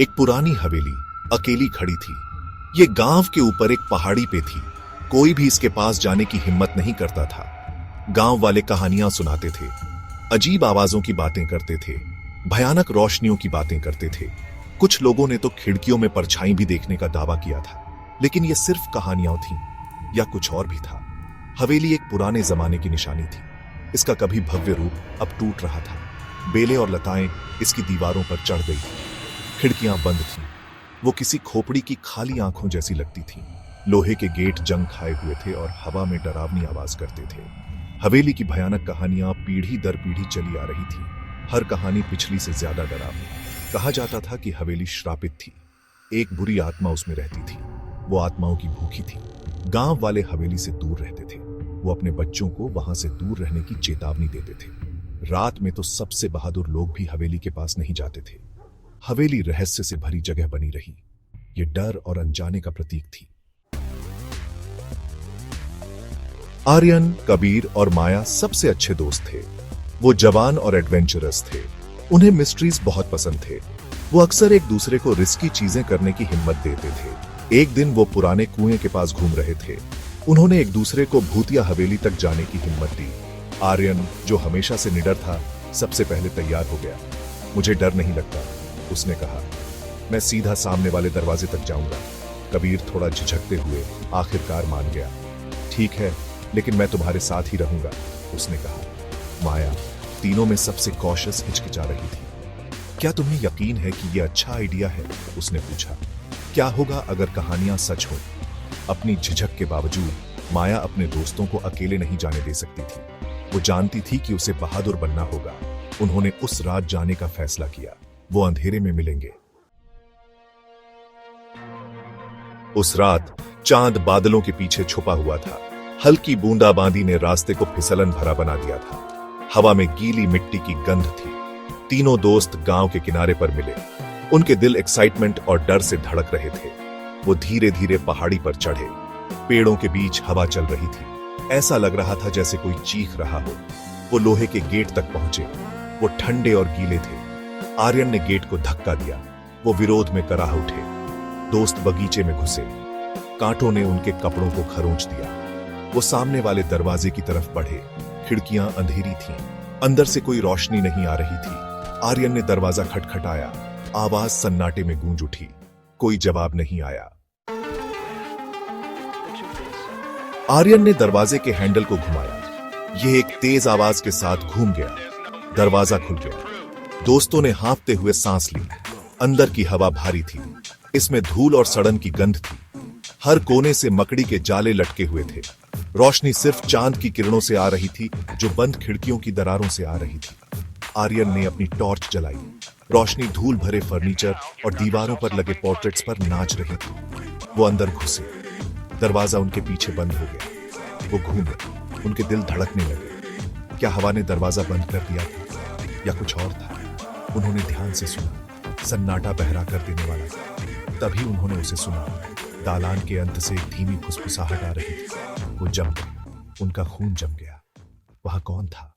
एक पुरानी हवेली अकेली खड़ी थी। ये गांव के ऊपर एक पहाड़ी पे थी। कोई भी इसके पास जाने की हिम्मत नहीं करता था। गांव वाले कहानियां सुनाते थे, अजीब आवाजों की बातें करते थे, भयानक रोशनियों की बातें करते थे। कुछ लोगों ने तो खिड़कियों में परछाई भी देखने का दावा किया था। लेकिन ये सिर्फ कहानियां थीं या कुछ और भी था। हवेली एक पुराने जमाने की निशानी थी। इसका कभी भव्य रूप अब टूट रहा था। बेलें और लताएं इसकी दीवारों पर चढ़ गई थी। खिड़कियां बंद थीं। वो किसी खोपड़ी की खाली आंखों जैसी लगती थीं। लोहे के गेट जंग खाए हुए थे और हवा में डरावनी आवाज करते थे। हवेली की भयानक कहानियां पीढ़ी दर पीढ़ी चली आ रही थी। हर कहानी पिछली से ज्यादा डरावनी। कहा जाता था कि हवेली श्रापित थी। एक बुरी आत्मा उसमें रहती थी। वो आत्माओं की भूखी थी। गांव वाले हवेली से दूर रहते थे। वो अपने बच्चों को वहां से दूर रहने की चेतावनी देते थे। रात में तो सबसे बहादुर लोग भी हवेली के पास नहीं जाते थे। हवेली रहस्य से भरी जगह बनी रही। ये डर और अनजाने का प्रतीक थी। आर्यन, कबीर और माया सबसे अच्छे दोस्त थे। वो जवान और एडवेंचरस थे। उन्हें मिस्ट्रीज बहुत पसंद थे। वो अक्सर एक दूसरे को रिस्की चीजें करने की हिम्मत देते थे। एक दिन वो पुराने कुएं के पास घूम रहे थे। उन्होंने एक दूसरे को भूतिया हवेली तक जाने की हिम्मत दी। आर्यन, जो हमेशा से निडर था, सबसे पहले तैयार हो गया। मुझे डर नहीं लगता, उसने कहा। मैं सीधा सामने वाले दरवाजे तक जाऊंगा। कबीर थोड़ा झिझकते हुए आखिरकार मान गया। ठीक है, लेकिन मैं तुम्हारे साथ ही रहूंगा, उसने कहा। माया, तीनों में सबसे कॉशियस, हिचकिचा रही थी। क्या तुम्हें यकीन है कि यह अच्छा आइडिया है, उसने पूछा। क्या होगा अगर कहानियां सच हो? अपनी झिझक के बावजूद माया अपने दोस्तों को अकेले नहीं जाने दे सकती थी। वो जानती थी कि उसे बहादुर बनना होगा। उन्होंने उस रात जाने का फैसला किया। वो अंधेरे में मिलेंगे। उस रात चांद बादलों के पीछे छुपा हुआ था। हल्की बूंदाबांदी ने रास्ते को फिसलन भरा बना दिया था। हवा में गीली मिट्टी की गंध थी। तीनों दोस्त गांव के किनारे पर मिले। उनके दिल एक्साइटमेंट और डर से धड़क रहे थे। वो धीरे धीरे पहाड़ी पर चढ़े। पेड़ों के बीच हवा चल रही थी। ऐसा लग रहा था जैसे कोई चीख रहा हो। वो लोहे के गेट तक पहुंचे। वो ठंडे और गीले थे। आर्यन ने गेट को धक्का दिया। वो विरोध में कराह उठे। दोस्त बगीचे में घुसे। कांटों ने उनके कपड़ों को खरोंच दिया। वो सामने वाले दरवाजे की तरफ बढ़े। खिड़कियां अंधेरी थीं। अंदर से कोई रोशनी नहीं आ रही थी। आर्यन ने दरवाजा खटखटाया। आवाज सन्नाटे में गूंज उठी। कोई जवाब नहीं आया। आर्यन ने दरवाजे के हैंडल को घुमाया। यह एक तेज आवाज के साथ घूम गया। दरवाजा खुल गया। दोस्तों ने हाँफते हुए सांस ली। अंदर की हवा भारी थी। इसमें धूल और सड़न की गंध थी। हर कोने से मकड़ी के जाले लटके हुए थे। रोशनी सिर्फ चांद की किरणों से आ रही थी, जो बंद खिड़कियों की दरारों से आ रही थी। आर्यन ने अपनी टॉर्च जलाई। रोशनी धूल भरे फर्नीचर और दीवारों पर लगे पोर्ट्रेट्स पर नाच रही थी। वो अंदर घुसे। दरवाजा उनके पीछे बंद हो गया। वो घूमे। उनके दिल धड़कने लगे। क्या हवा ने दरवाजा बंद कर दिया था या कुछ और था? उन्होंने ध्यान से सुना। सन्नाटा बहरा कर देने वाला था। तभी उन्होंने उसे सुना। दालान के अंत से एक धीमी फुसफुसाहट आ रही थी। वो जम गए। उनका खून जम गया। वहां कौन था?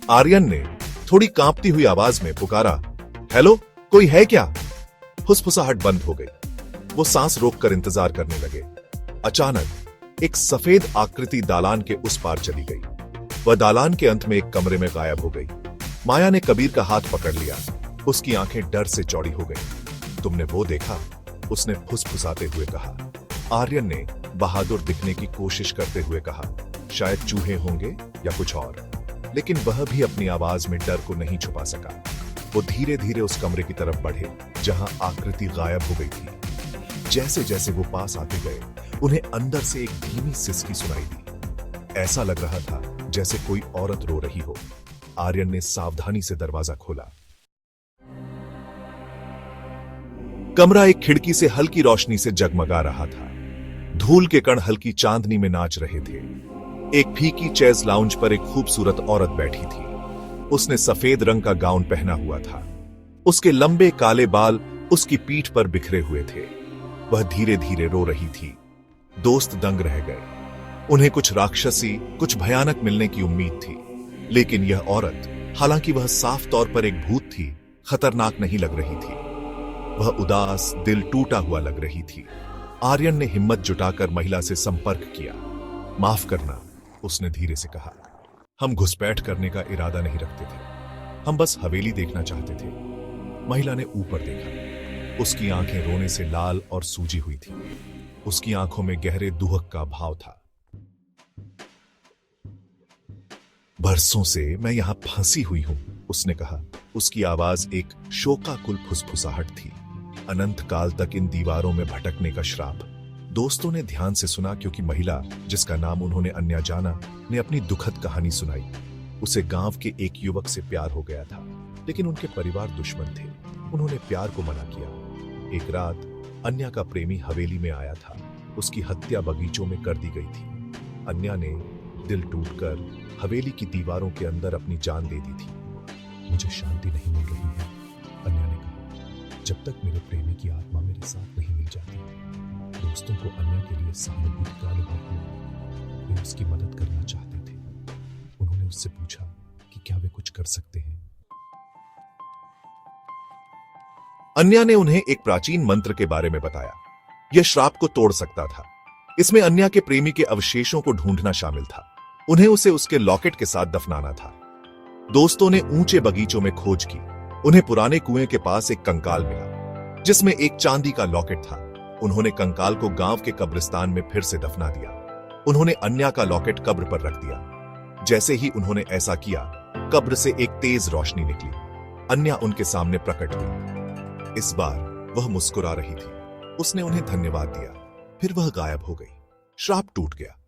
आर्यन ने थोड़ी कांपती हुई आवाज में पुकारा, हेलो, कोई है क्या? फुसफुसाहट बंद हो गई। वो सांस रोककर इंतजार करने लगे। अचानक एक सफेद आकृति दालान के उस पार चली गई। वह दालान के अंत में एक कमरे में गायब हो गई। माया ने कबीर का हाथ पकड़ लिया। उसकी आंखें डर से चौड़ी हो गईं। तुमने वो देखा? उसने फुसफुसाते हुए कहा। आर्यन ने बहादुर दिखने की कोशिश करते हुए कहा, शायद चूहे होंगे या कुछ और। लेकिन वह भी अपनी आवाज में डर को नहीं छुपा सका। वो धीरे धीरे उस कमरे की तरफ बढ़े जहां आकृति गायब हो गई थी। जैसे जैसे वो पास आते गए, उन्हें अंदर से एक धीमी सिसकी सुनाई दी। ऐसा लग रहा था जैसे कोई औरत रो रही हो। आर्यन ने सावधानी से दरवाजा खोला। कमरा एक खिड़की से हल्की रोशनी से जगमगा रहा था। धूल के कण हल्की चांदनी में नाच रहे थे। एक फीकी चेज लाउंज पर एक खूबसूरत औरत बैठी थी। उसने सफेद रंग का गाउन पहना हुआ था। उसके लंबे काले बाल उसकी पीठ पर बिखरे हुए थे। वह धीरे धीरे रो रही थी। दोस्त दंग रह गए। उन्हें कुछ राक्षसी, कुछ भयानक मिलने की उम्मीद थी। लेकिन यह औरत, हालांकि वह साफ तौर पर एक भूत थी, खतरनाक नहीं लग रही थी। वह उदास, दिल टूटा हुआ लग रही थी। आर्यन ने हिम्मत जुटाकर महिला से संपर्क किया। माफ करना, उसने धीरे से कहा। हम घुसपैठ करने का इरादा नहीं रखते थे, हम बस हवेली देखना चाहते थे। महिला ने ऊपर देखा। उसकी आंखें रोने से लाल और सूजी हुई थी। उसकी आंखों में गहरे दुहक का भाव था। बरसों से मैं यहां फंसी हुई हूं, उसने कहा। उसकी आवाज एक शोकाकुल फुसफुसाहट थी। अनंत काल तक इन दीवारों में भटकने का श्राप। दोस्तों ने ध्यान से सुना, क्योंकि महिला, जिसका नाम उन्होंने अन्या जाना, ने अपनी दुखद कहानी सुनाई। उसे गांव के एक युवक से प्यार हो गया था, लेकिन उनके परिवार दुश्मन थे। उन्होंने प्यार को मना किया। एक रात अन्या का प्रेमी हवेली में आया था। उसकी हत्या बगीचों में कर दी गई थी। अन्या ने दिल टूटकर हवेली की दीवारों के अंदर अपनी जान दे दी थी। मुझे शांति नहीं मिल रही है, अन्या ने कहा, जब तक मेरे प्रेमी की आत्मा मेरे साथ नहीं मिल जाती। दोस्तों को अन्या के लिए सहानुभूति का अनुभव हुआ। वे उसकी मदद करना चाहते थे। उन्होंने उससे पूछा कि क्या वे कुछ कर सकते हैं। अन्या ने उन्हें एक प्राचीन मंत्र के बारे में बताया। यह श्राप को तोड़ सकता था। इसमें अन्या के प्रेमी के अवशेषों को ढूंढना शामिल था। उन्हें उसे उसके लॉकेट के साथ दफनाना था। दोस्तों ने ऊंचे बगीचों में खोज की। उन्हें पुराने कुएं के पास एक कंकाल मिला, जिसमें एक चांदी का लॉकेट था। उन्होंने कंकाल को गांव के कब्रिस्तान में फिर से दफना दिया। उन्होंने अन्या का लॉकेट कब्र पर रख दिया। जैसे ही उन्होंने ऐसा किया, कब्र से एक तेज रोशनी निकली। अन्या उनके सामने प्रकट हुई। इस बार वह मुस्कुरा रही थी। उसने उन्हें धन्यवाद दिया, फिर वह गायब हो गई। श्राप टूट गया।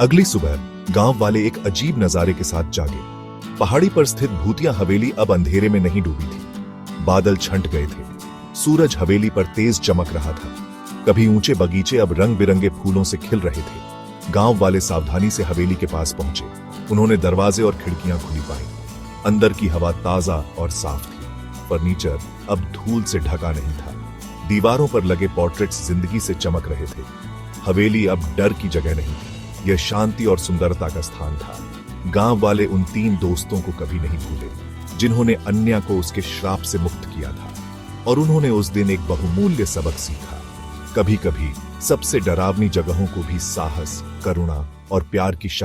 अगली सुबह गांव वाले एक अजीब नजारे के साथ जागे। पहाड़ी पर स्थित भूतिया हवेली अब अंधेरे में नहीं डूबी थी। बादल छंट गए थे। सूरज हवेली पर तेज चमक रहा था। कभी ऊंचे बगीचे अब रंग बिरंगे फूलों से खिल रहे थे। गांव वाले सावधानी से हवेली के पास पहुंचे। उन्होंने दरवाजे और खिड़कियां खुली पाई। अंदर की हवा ताजा और साफ थी। फर्नीचर अब धूल से ढका नहीं था। दीवारों पर लगे पोर्ट्रेट्स जिंदगी से चमक रहे थे। हवेली अब डर की जगह नहीं थी, यह शांति और सुंदरता का स्थान था। गांव वाले उन 3 दोस्तों को कभी नहीं भूले, जिन्होंने अन्या को उसके श्राप से मुक्त किया था। और उन्होंने उस दिन एक बहुमूल्य सबक सीखा। कभी कभी सबसे डरावनी जगहों को भी साहस, करुणा और प्यार की